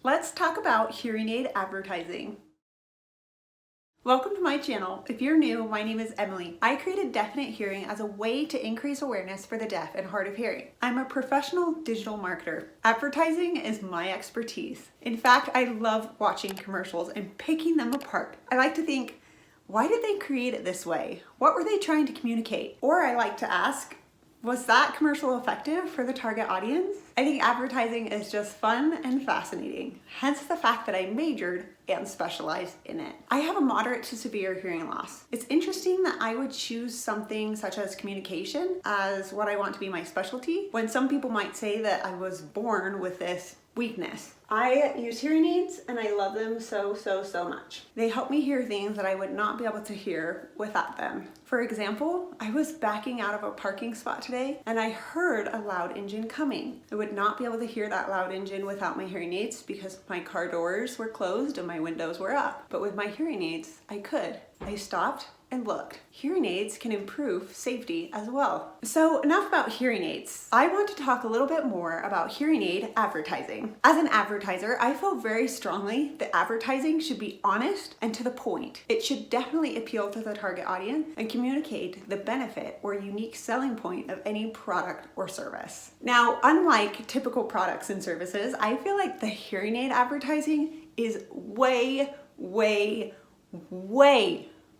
Let's talk about hearing aid advertising. Welcome to my channel. If you're new, my name is Emily. I created Definite Hearing as a way to increase awareness for the deaf and hard of hearing. I'm a professional digital marketer. Advertising is my expertise. In fact, I love watching commercials and picking them apart. I like to think, why did they create it this way? What were they trying to communicate? Or I like to ask, was that commercial effective for the target audience? I think advertising is just fun and fascinating, hence the fact that I majored and specialized in it. I have a moderate to severe hearing loss. It's interesting that I would choose something such as communication as what I want to be my specialty, when some people might say that I was born with this weakness. I use hearing aids and I love them so much. They help me hear things that I would not be able to hear without them. For example, I was backing out of a parking spot today and I heard a loud engine coming. I would not be able to hear that loud engine without my hearing aids because my car doors were closed and my windows were up. But with my hearing aids, I could. I stopped and looked. Hearing aids can improve safety as well. So enough about hearing aids. I want to talk a little bit more about hearing aid advertising. As an advertiser, I feel very strongly that advertising should be honest and to the point. It should definitely appeal to the target audience and communicate the benefit or unique selling point of any product or service. Now, unlike typical products and services, I feel like the hearing aid advertising is way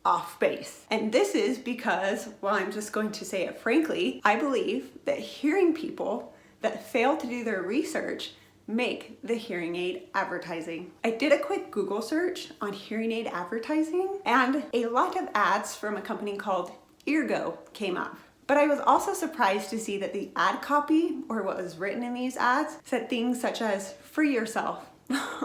off base. And this is because, well, I'm just going to say it frankly, I believe that hearing people that fail to do their research make the hearing aid advertising. I did a quick Google search on hearing aid advertising and a lot of ads from a company called Eargo came up. But I was also surprised to see that the ad copy, or what was written in these ads, said things such as free yourself,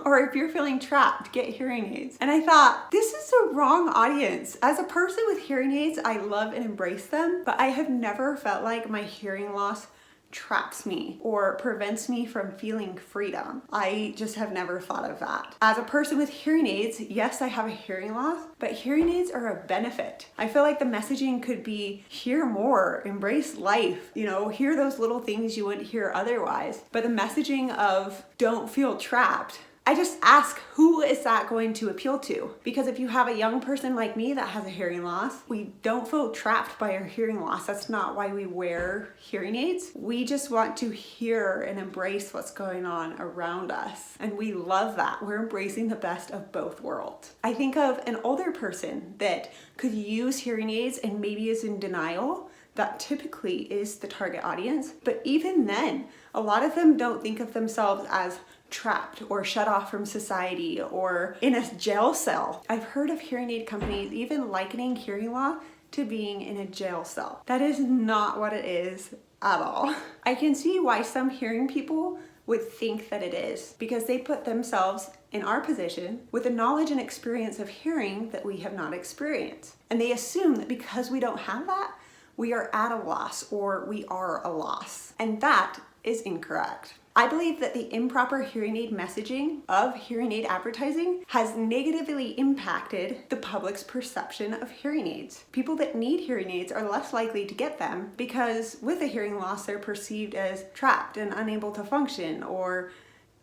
or if you're feeling trapped, get hearing aids. And I thought, this is the wrong audience. As a person with hearing aids, I love and embrace them, but I have never felt like my hearing loss traps me or prevents me from feeling freedom. I just have never thought of that. As a person with hearing aids, yes, I have a hearing loss, but hearing aids are a benefit. I feel like the messaging could be hear more, embrace life, hear those little things you wouldn't hear otherwise. But the messaging of don't feel trapped, I just ask, who is that going to appeal to? Because if you have a young person like me that has a hearing loss, we don't feel trapped by our hearing loss. That's not why we wear hearing aids. We just want to hear and embrace what's going on around us. And we love that. We're embracing the best of both worlds. I think of an older person that could use hearing aids and maybe is in denial. That typically is the target audience. But even then, a lot of them don't think of themselves as trapped or shut off from society or in a jail cell. I've heard of hearing aid companies even likening hearing loss to being in a jail cell. That is not what it is at all. I can see why some hearing people would think that it is, because they put themselves in our position with the knowledge and experience of hearing that we have not experienced. And they assume that because we don't have that, we are at a loss or we are a loss. And that is incorrect. I believe that the improper hearing aid messaging of hearing aid advertising has negatively impacted the public's perception of hearing aids. People that need hearing aids are less likely to get them because with a hearing loss, they're perceived as trapped and unable to function or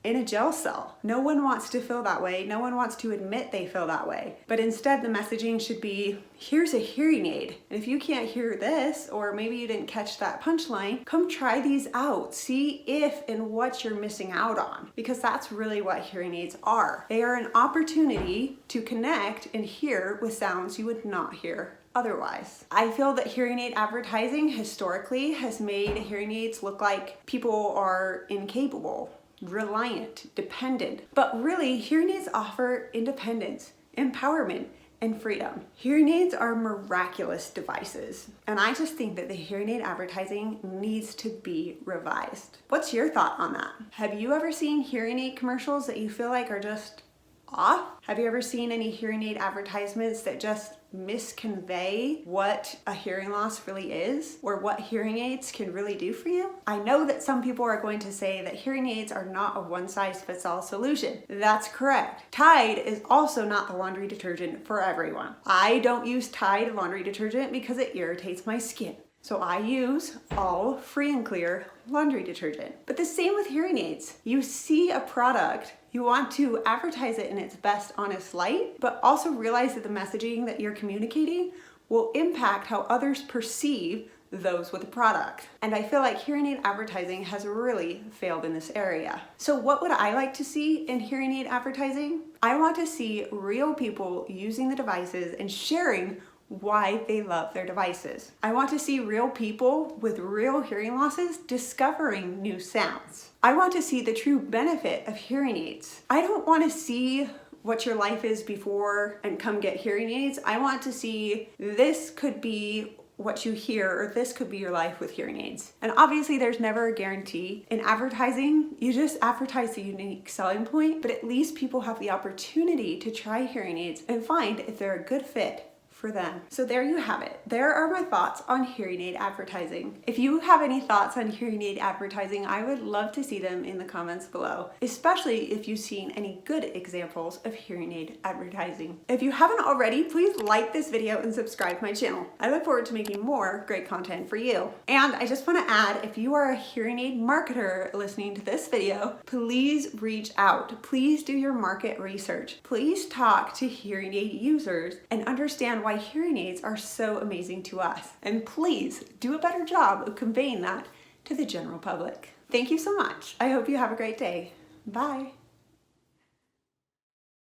in a jail cell. No one wants to feel that way. No one wants to admit they feel that way. But instead, the messaging should be, here's a hearing aid. And if you can't hear this, or maybe you didn't catch that punchline, come try these out. See if and what you're missing out on. Because that's really what hearing aids are. They are an opportunity to connect and hear with sounds you would not hear otherwise. I feel that hearing aid advertising historically has made hearing aids look like people are incapable, reliant, dependent. But really, hearing aids offer independence, empowerment, and freedom. Hearing aids are miraculous devices, and I just think that the hearing aid advertising needs to be revised. What's your thought on that? Have you ever seen hearing aid commercials that you feel like are just off? Have you ever seen any hearing aid advertisements that just misconvey what a hearing loss really is or what hearing aids can really do for you? I know that some people are going to say that hearing aids are not a one-size-fits-all solution. That's correct. Tide is also not the laundry detergent for everyone. I don't use Tide laundry detergent because it irritates my skin. So I use all free and clear laundry detergent. But the same with hearing aids. You see a product, you want to advertise it in its best honest light, but also realize that the messaging that you're communicating will impact how others perceive those with the product. And I feel like hearing aid advertising has really failed in this area. So what would I like to see in hearing aid advertising? I want to see real people using the devices and sharing why they love their devices. I want to see real people with real hearing losses discovering new sounds. I want to see the true benefit of hearing aids. I don't want to see what your life is before and come get hearing aids. I want to see this could be what you hear, or this could be your life with hearing aids. And obviously there's never a guarantee. In advertising, you just advertise the unique selling point, but at least people have the opportunity to try hearing aids and find if they're a good fit for them. So there you have it. There are my thoughts on hearing aid advertising. If you have any thoughts on hearing aid advertising, I would love to see them in the comments below, especially if you've seen any good examples of hearing aid advertising. If you haven't already, please like this video and subscribe to my channel. I look forward to making more great content for you. And I just want to add, if you are a hearing aid marketer listening to this video, please reach out. Please do your market research. Please talk to hearing aid users and understand why hearing aids are so amazing to us. And please do a better job of conveying that to the general public. Thank you so much. I hope you have a great day. Bye.